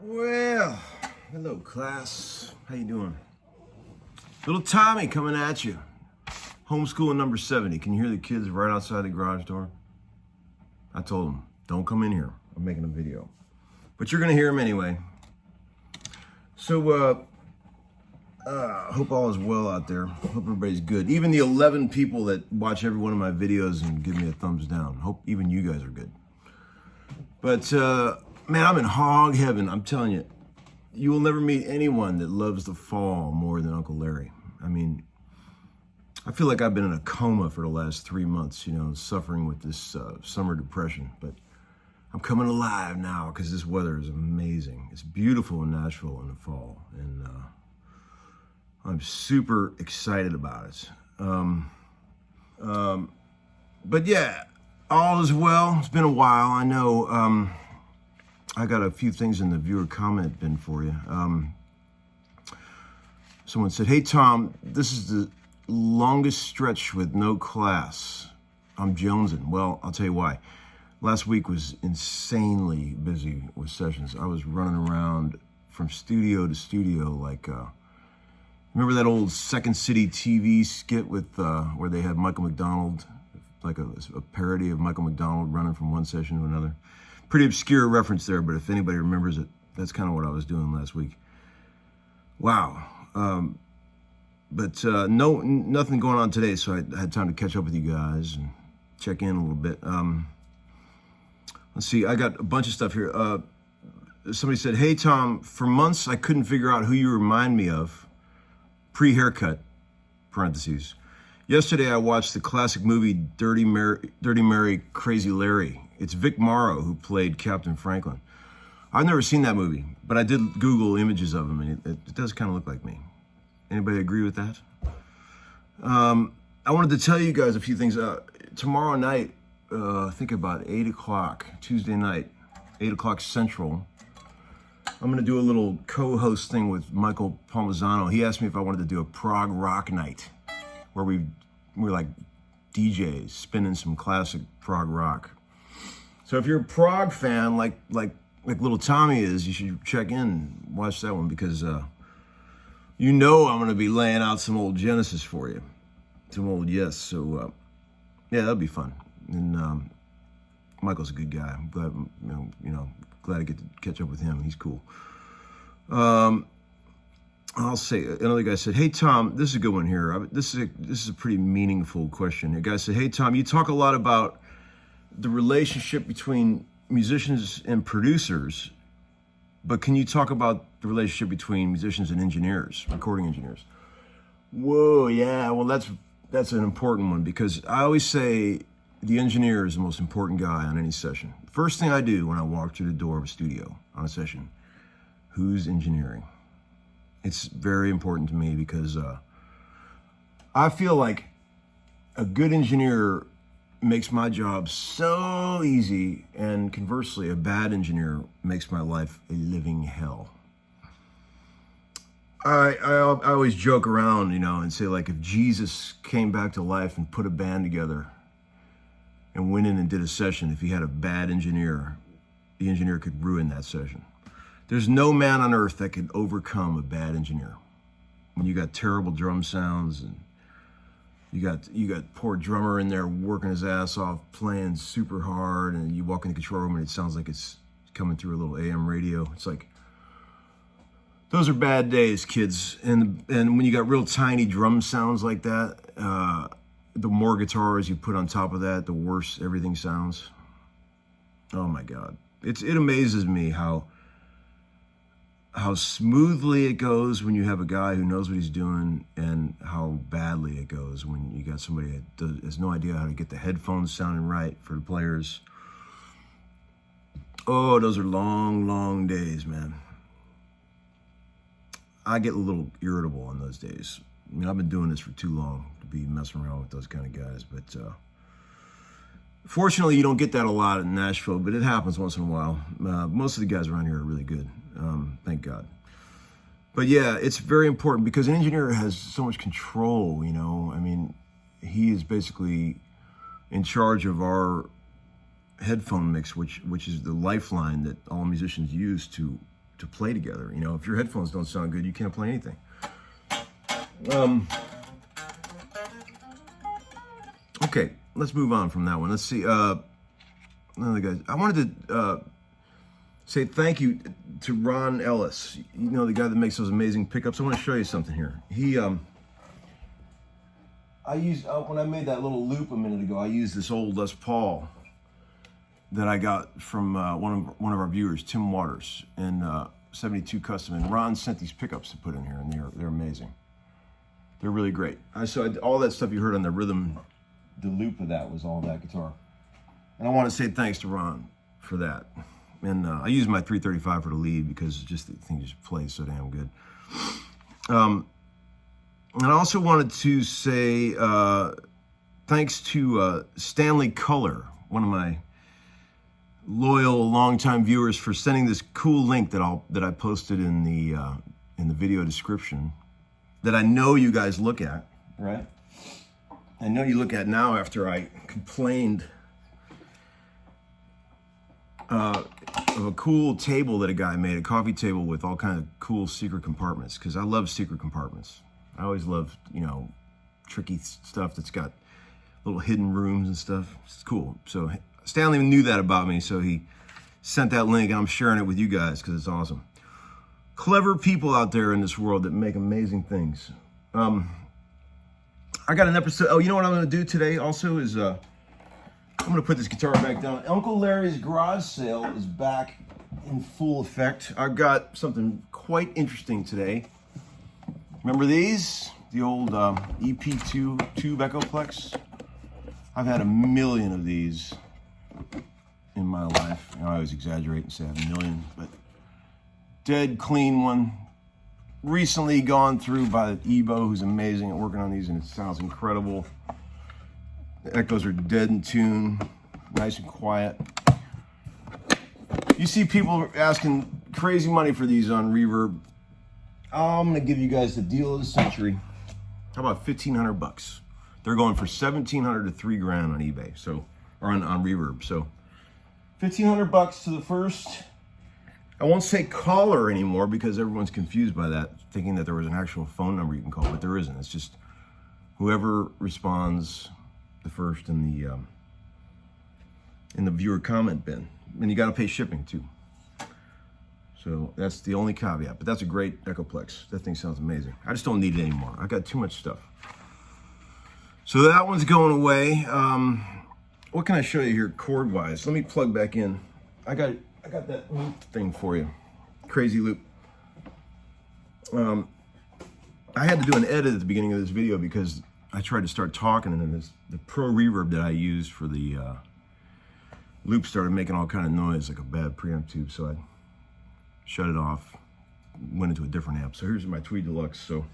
Well, hello class. How you doing? Little Tommy coming at you. Homeskoolin number 70. Can you hear the kids right outside the garage door? I told them, don't come in here. I'm making a video. But you're gonna hear them anyway. So, hope all is well out there. Hope everybody's good. Even the 11 people that watch every one of my videos and give me a thumbs down. Hope even you guys are good. But, man, I'm in hog heaven. I'm telling you, you will never meet anyone that loves the fall more than Uncle Larry. I mean, I feel like I've been in a coma for the last 3 months, suffering with this summer depression. But I'm coming alive now because this weather is amazing. It's beautiful in Nashville in the fall. And I'm super excited about it. But yeah, all is well. It's been a while. I know I got a few things in the viewer comment bin for you. Someone said, "Hey Tom, this is the longest stretch with no class. I'm jonesing." Well, I'll tell you why. Last week was insanely busy with sessions. I was running around from studio to studio like, remember that old Second City TV skit with where they had Michael McDonald, like a parody of Michael McDonald running from one session to another? Pretty obscure reference there, but if anybody remembers it, that's kind of what I was doing last week. Wow. But nothing going on today, so I had time to catch up with you guys and check in a little bit. Let's see, I got a bunch of stuff here. Somebody said, "Hey Tom, for months I couldn't figure out who you remind me of. Pre-haircut, parentheses. Yesterday I watched the classic movie Dirty Mary, Crazy Larry. It's Vic Morrow who played Captain Franklin. I've never seen that movie, but I did Google images of him, and it does kind of look like me. Anybody agree with that? I wanted to tell you guys a few things. Tomorrow night, I think about 8 o'clock, Tuesday night, 8 o'clock Central, I'm going to do a little co-host thing with Michael Palmisano. He asked me if I wanted to do a prog rock night where we're like DJs spinning some classic prog rock. So if you're a prog fan like little Tommy is, you should check in, watch that one, because I'm going to be laying out some old Genesis for you, some old Yes. So yeah, that'll be fun. And Michael's a good guy. I'm glad, glad I get to catch up with him. He's cool. I'll say, another guy said, "Hey Tom," this is a good one here. This is a pretty meaningful question. A guy said, "Hey Tom, you talk a lot about the relationship between musicians and producers, but can you talk about the relationship between musicians and engineers, recording engineers?" Whoa, yeah. Well, that's an important one, because I always say the engineer is the most important guy on any session. First thing I do when I walk through the door of a studio on a session, who's engineering? It's very important to me, because I feel like a good engineer makes my job so easy, and conversely, a bad engineer makes my life a living hell. I always joke around, and say, like, if Jesus came back to life and put a band together and went in and did a session, if he had a bad engineer, the engineer could ruin that session. There's no man on earth that could overcome a bad engineer. When you got terrible drum sounds, and you got poor drummer in there working his ass off, playing super hard, and you walk in the control room and it sounds like it's coming through a little AM radio. It's like, those are bad days, kids. And when you got real tiny drum sounds like that, the more guitars you put on top of that, the worse everything sounds. Oh my God. It amazes me how smoothly it goes when you have a guy who knows what he's doing, and how badly it goes when you got somebody that has no idea how to get the headphones sounding right for the players. Oh, those are long, long days, man. I get a little irritable on those days. I mean, I've been doing this for too long to be messing around with those kind of guys, but fortunately, you don't get that a lot in Nashville, but it happens once in a while. Most of the guys around here are really good, thank God. But yeah, it's very important, because an engineer has so much control, I mean, he is basically in charge of our headphone mix, which is the lifeline that all musicians use to play together. You know, if your headphones don't sound good, you can't play anything. Okay, let's move on from that one. Let's see. Another guy. I wanted to say thank you to Ron Ellis. You know, the guy that makes those amazing pickups. I want to show you something here. He, I used when I made that little loop a minute ago. I used this old Les Paul that I got from one of our viewers, Tim Waters, and 72 Custom. And Ron sent these pickups to put in here, and they're amazing. They're really great. All that stuff you heard on the rhythm, the loop of that was all that guitar. And I want to say thanks to Ron for that. And I use my 335 for the lead because just the thing just plays so damn good. And I also wanted to say thanks to Stanley Culler, one of my loyal, longtime viewers, for sending this cool link that I posted in the video description that I know you guys look at, right? I know you look at now after I complained of a cool table that a guy made, a coffee table with all kind of cool secret compartments, because I love secret compartments. I always love, you know, tricky stuff that's got little hidden rooms and stuff. It's cool. So Stanley knew that about me, so he sent that link, and I'm sharing it with you guys because it's awesome. Clever people out there in this world that make amazing things. I got an episode. Oh, you know what I'm going to do today also is I'm going to put this guitar back down. Uncle Larry's garage sale is back in full effect. I've got something quite interesting today. Remember these? The old EP2 tube Echoplex? I've had a million of these in my life. You know, I always exaggerate and say I have a million, but dead clean one. Recently gone through by Ebo, who's amazing at working on these, and it sounds incredible. The echoes are dead in tune, nice and quiet. You see people asking crazy money for these on Reverb. I'm gonna give you guys the deal of the century. How about $1,500? They're going for $1,700 to $3,000 on eBay, so, or on Reverb. So $1,500 to the first. I won't say caller anymore because everyone's confused by that, thinking that there was an actual phone number you can call, but there isn't. It's just whoever responds the first in the viewer comment bin, and you got to pay shipping too. So that's the only caveat. But that's a great Echoplex. That thing sounds amazing. I just don't need it anymore. I got too much stuff. So that one's going away. What can I show you here chord-wise? Let me plug back in. I got that loop thing for you. Crazy loop. I had to do an edit at the beginning of this video because I tried to start talking, and then the Pro Reverb that I used for the loop started making all kind of noise, like a bad preamp tube, so I shut it off, went into a different amp. So here's my Tweed Deluxe. So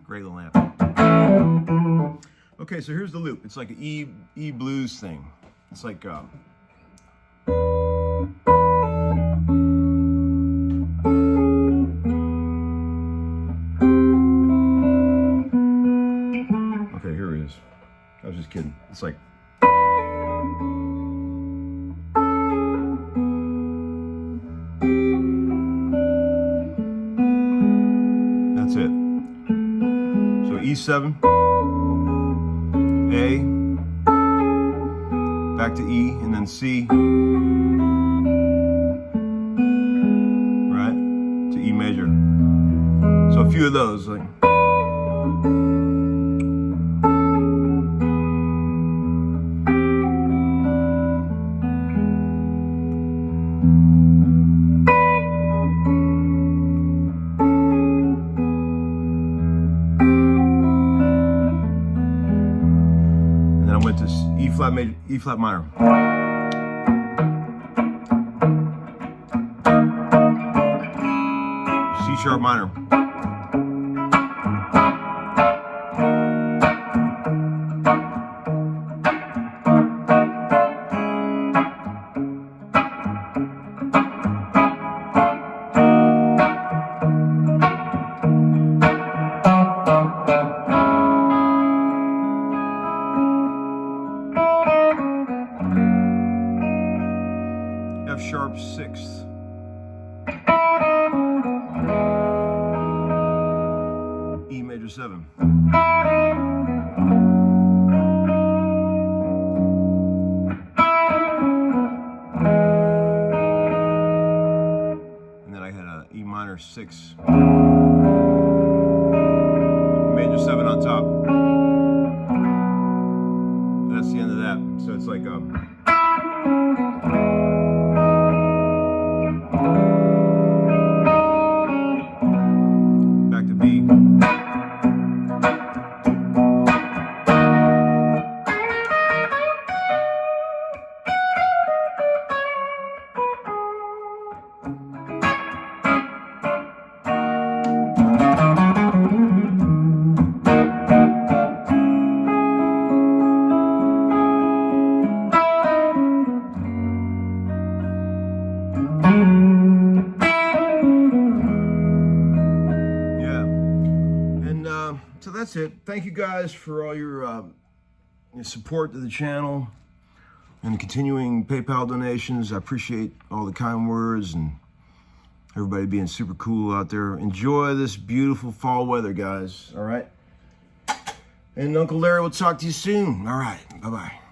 great little amp. Okay, so here's the loop. It's like an E blues thing. It's like okay, here it is. I was just kidding. It's like that's it. So E7, A, back to E, and then C, right, to E major. So a few of those, like. I went to E flat major, E flat minor. C sharp minor. 7. And then I had a E minor 6. Major 7 on top. That's the end of that. So it's like back to B. So that's it. Thank you guys for all your support to the channel and the continuing PayPal donations. I appreciate all the kind words and everybody being super cool out there. Enjoy this beautiful fall weather, guys. All right. And Uncle Larry will talk to you soon. All right. Bye-bye.